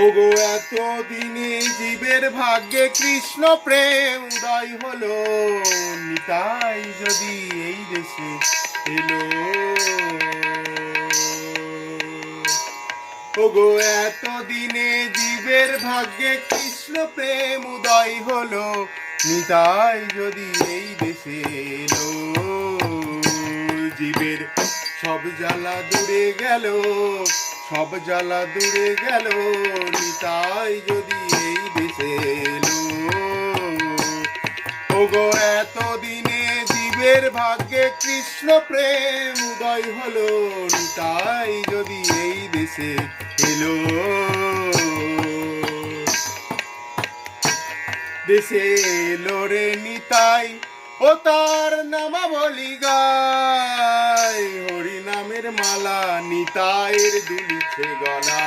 ওগো এতদিনে জীবের ভাগ্যে কৃষ্ণ প্রেম উদয় হলো, নিতাই যদি এই দেশে এলো। ওগো এতদিনে জীবের ভাগ্যে কৃষ্ণ প্রেম উদয় হলো, নিতাই যদি এই দেশে এলো। জীবের সব জ্বালা দূরে গেল, সব জ্বালা দূরে গেল, নিতাই যদি এই দেশে এলো। ওগো এতদিনে জীবের ভাগ্যে কৃষ্ণ প্রেম উদয় হলো, নিতাই যদি এই দেশে এলো। দেশে এলো রে নিতাই, ও তার নামাবলি গায়, হরি নামের মালা নিতাইয়ের দুলিছে গলা।